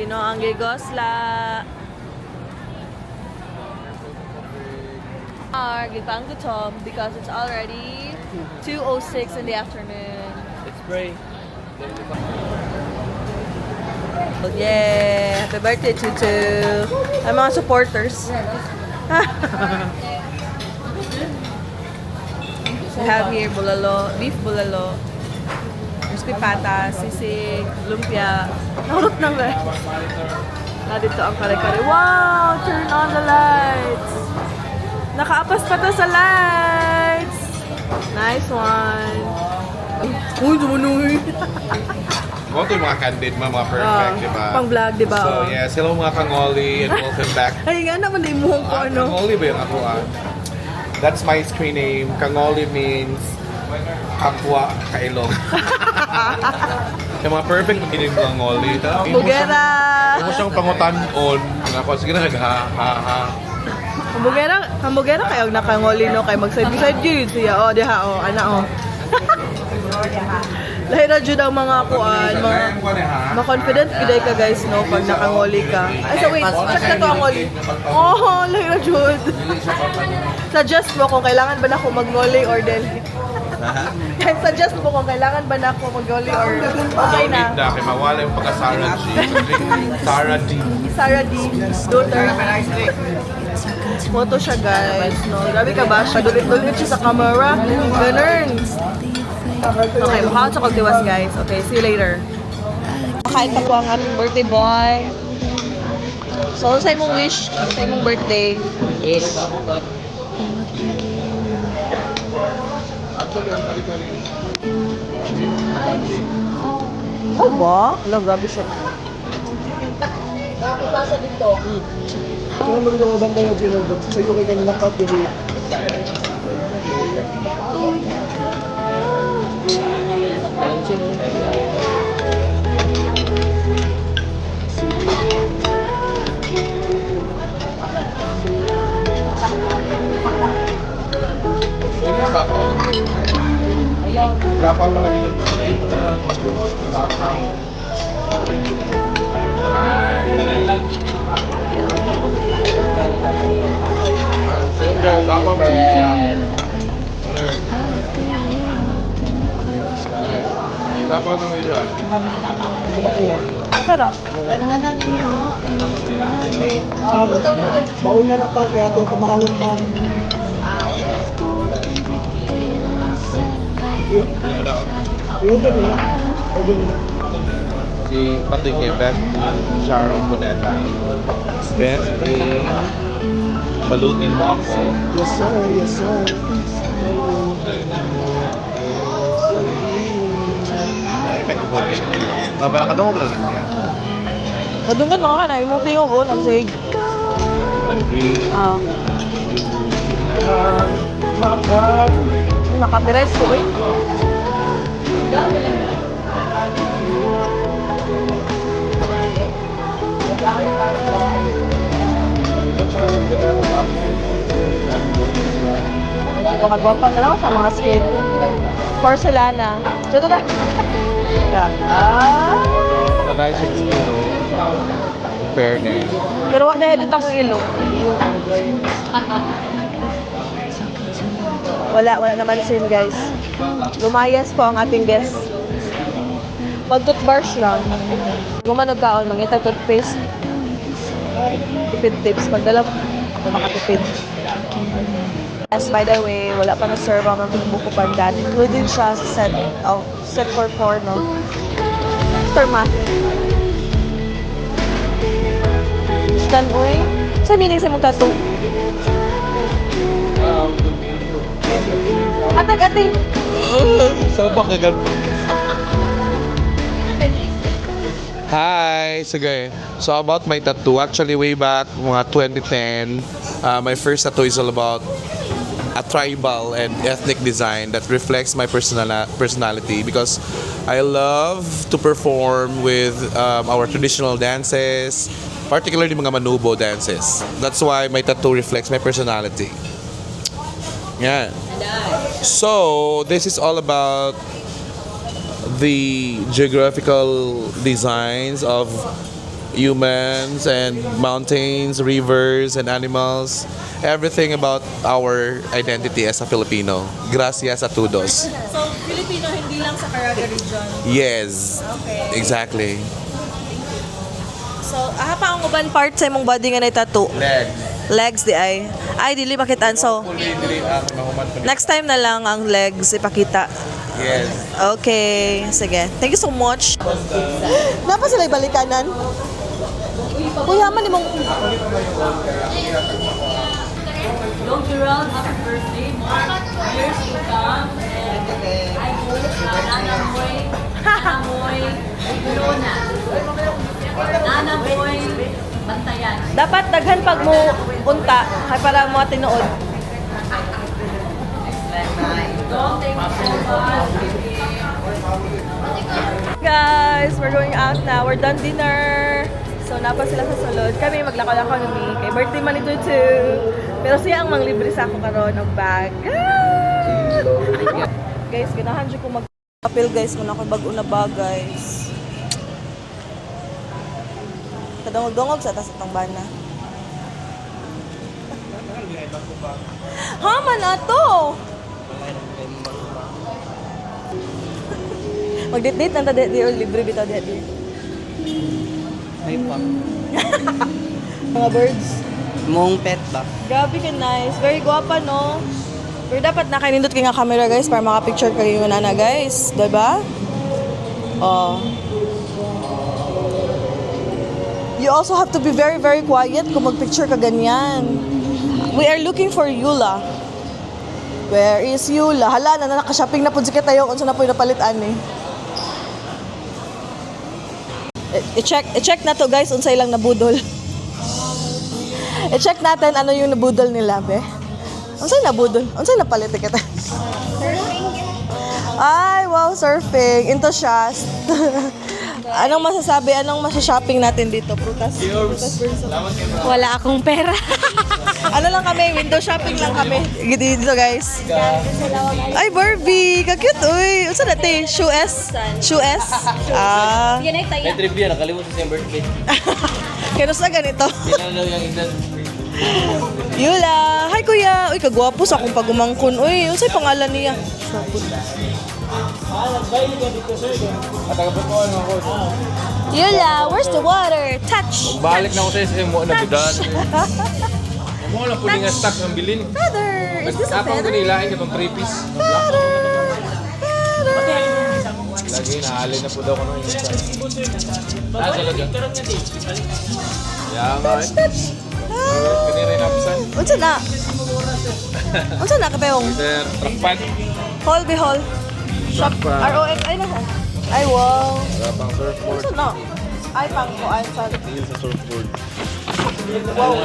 Sino ang gigosla? Gipang gutom because it's already 2:06 in the afternoon. Let's pray. Yeah! Happy birthday, Tutu! Ang mga supporters. We have here bulalo, beef bulalo, crispy pata, sisig, lumpia. Naurot na ba? Dito ang kare-kare. Wow! Turn on the lights! Nakaapas pa to sa lights! Nice one! Uy, dumunoy! Mga ito yung mga candid, mga perfect, di ba? Pang-vlog, di ba? So, yes, hello mga kangoli and welcome back. Ay, nga naman na imuhong ko ano. Kangoli ba yung ako? That's my screen name. Kangoli means kapwa kailong. Yung mga perfect maginig mga kangoli. Bugera! Kung mo siyang pangutan-on, ako, sige na, ha. Hambugera kayo nakangoli no kay mag-side-side yun siya. O, diha, o, ana, o. Lahira jud ang mga kuan, mga confident giday ka guys no pag nakangoli ka. Ay, so wait, check na to ang ngoli. Oh, lahira jud. Suggest mo kung kailangan ba na ako magngoli or deli. Suggest mo kung kailangan ba na ako magngoli or okay na. Hindi na, kay mawala yung pagka-Sarah G. Sarah D. Sarah D. Daughter. Photo siya guys, no? Grabe ka ba? Padulit-dulit siya sa camera. Ganun. Okay, mukha sa kagdiwas guys. Okay, see you later. Makain pa po ang ating birthday boy. So, sa imong wish, sa imong birthday is... Oh ba? Alam, grabe siya. Nakapasa dito. Kung mag-uubang kayo, Ginobog, sa'yo kayo kanina ka, pero... Berapa lagi? Berapa nang itu? Sarap. Baon na na pa, kaya ito kumakalot pa. Yun din na. Si Patrick Beth Sharon Boneta. Beth, balutin mo ako. Yes sir, yes sir. Babala ka daw mo Kadungan mga ka na, imong tingog ko, ang sig. Nakatires ko eh. Makagwapa na lang sa mga skin. Porcelana. Dito na. Nice experience. Fairness. Pero wala na edit ang ilong. Wala naman sin guys. Lumayas po ang ating guest. Mag-toothbrush lang. Gumanog ka on, mangita toothpaste. Tipid tips. Pagdala ako makatipid. Yes, by the way, wala pa na-serve ang mga buko pandan. Including siya sa set for 4, no? Terma. Stan, uy. Sa meaning sa mong tattoo. Atag-ating. Sabak agad. Hi! Sige. So about my tattoo, actually way back mga 2010, my first tattoo is all about a tribal and ethnic design that reflects my personality because I love to perform with our traditional dances, particularly mga Manubo dances. That's why my tattoo reflects my personality. Yeah. So this is all about the geographical designs of humans and mountains, rivers and animals. Everything about our identity as a Filipino. Gracias a todos. So, Filipino hindi lang sa Caraga region. Yes. Okay. Exactly. So, aha pa ang uban part sa imong body nga na tattoo. Legs. Legs di ay. Ay, dili makitaan. So, next time na lang ang legs ipakita. Yes. Okay. Sige. Thank you so much. Napa sila ibalikanan? Kuya, man imong... Don't be around, happy birthday, more years to come, and I hope Nanamoy, Corona. Nanamoy, bantayan. Dapat daghan pag mo unta kay para mo tinuod. Don't take so much. Guys, we're going out now. We're done dinner. So, napa sila sa sulod. Kami maglakaw-lakaw ni kay birthday man ito too. Pero siya ang manglibre sa ako karon ng bag. Guys, ganahan siya ko mag-apil guys kung ako bago na bag guys. Kadungog-dungog sa taas itong bana. Ha, man ato! Mag-date-date lang ta di o libre bitaw di. Ay pa. Mga birds. Mong pet ba? Grabe ka nice. Very guwapa, no? Pero dapat nakainindot ka nga camera, guys, para makapicture kayo yung nana, guys. Diba? Oh. You also have to be very, very quiet kung magpicture ka ganyan. We are looking for Yula. Where is Yula? Hala, na nakashopping na po si tayo kung saan na po yung napalitan eh. I-check na to guys, unsay lang nabudol. I-check natin ano yung nabudol nila, be. Unsay nabudol? Unsay napalit kita? Ay, wow, surfing. Into siya. Anong masasabi? Anong masya-shopping natin dito? Prutas? Wala akong pera. Ano lang kami? Window shopping lang kami. Dito, guys. Ay, Barbie! Ka-cute, uy! Unsa natin? Shoe S? Shoe S? Ah. Yan ay tayo. May trivia, nakalimutan sa yung birthday. Kaya na ganito. Tinanong yung edad. Yula! Hi, kuya! Uy, kagwapo sa akong pagumangkon. Uy, unsay pangalan niya? Yula, where's the water? Touch! Balik na ako sa SM mo na bidan. Mo lang puli nga stock ang bilin. Feather! Is this a Tapang ko feather? nila ay katong 3 piece. Feather! Feather! Lagi nahalin na po daw ko nung isa. Nasa lagi. Yeah, nga eh. Kanina rin napisan. Unsa na? Unsa na kapayong? Sir, trapad. Hall be hall. Shop. ROX. Ay, nasa? Ay, wow. Wala pang surfboard. Unsa na? Ay, pang ko. Ay, sa... Tingin sa surfboard. Wow.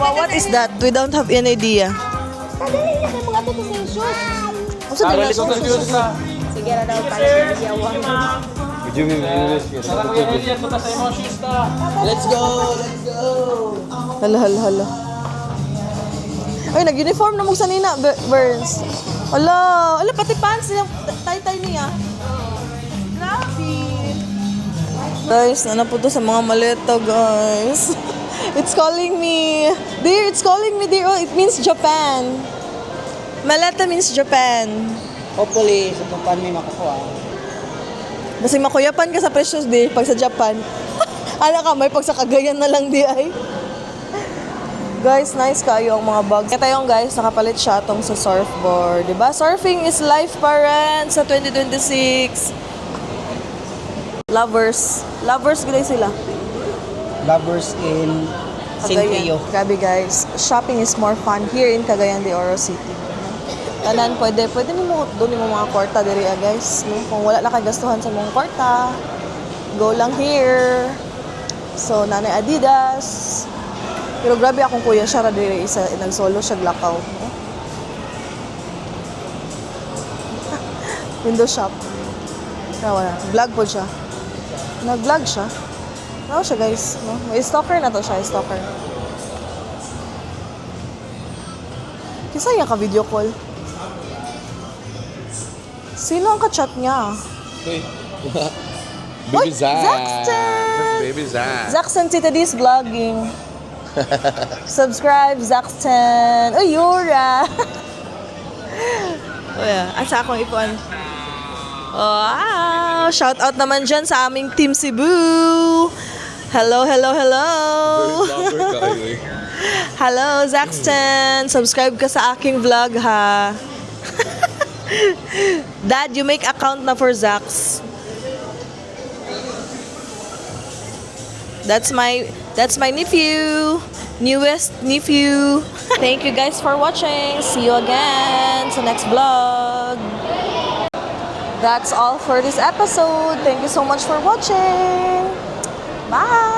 Wow, what is that? We don't have any idea. Unsa na Arali ko na? ng Diyos na. Sige na daw para sa yawa. Medyo may English. Let's go! Let's go! Hala, hala, hala. Ay, nag-uniform na mong sanina, Burns. Hala, hala, pati pants niya, tay-tay niya. Grabe. Guys, ano po to sa mga maleta, guys. It's calling me. Dear, it's calling me, dear. Oh, it means Japan. Maleta means Japan. Hopefully, sa Japan may makakuha. Kasi makuyapan ka sa Precious Day pag sa Japan. Ano ka, may pag sa Cagayan na lang di ay. Guys, nice kayo ang mga bags. Kaya tayong guys, nakapalit siya itong sa surfboard. Diba? Surfing is life, parents, sa 2026. Lovers. Lovers, gilay sila. Lovers in St. Pio. Grabe guys, shopping is more fun here in Cagayan de Oro City. Tanan, pwede nimo doon mo mga kwarta diri guys. No? Kung wala na kay gastuhan sa mga kwarta, go lang here. So, nanay Adidas. Pero grabe akong kuya siya ra diri isa nagsolo siya glakaw. No? Window shop. Wala. Vlog po siya. Nag-vlog siya. Ano siya guys? No? May stalker na to siya, stalker. Kisa yung ka-video call? Sino ang ka-chat niya? Hey. Uy, Baby Zach. Zaxter! Baby Zach. Zaxton Tita D's vlogging. Subscribe, Zaxton. Uy, Yura. Oh, yeah. Asa akong ipon. Wow! Shout out naman dyan sa aming Team Cebu. Hello, hello, hello. Hello, Zaxton. Subscribe ka sa aking vlog, ha? Dad, you make account na for Zax. That's my nephew. Newest nephew. Thank you guys for watching. See you again sa next vlog. That's all for this episode. Thank you so much for watching. Bye.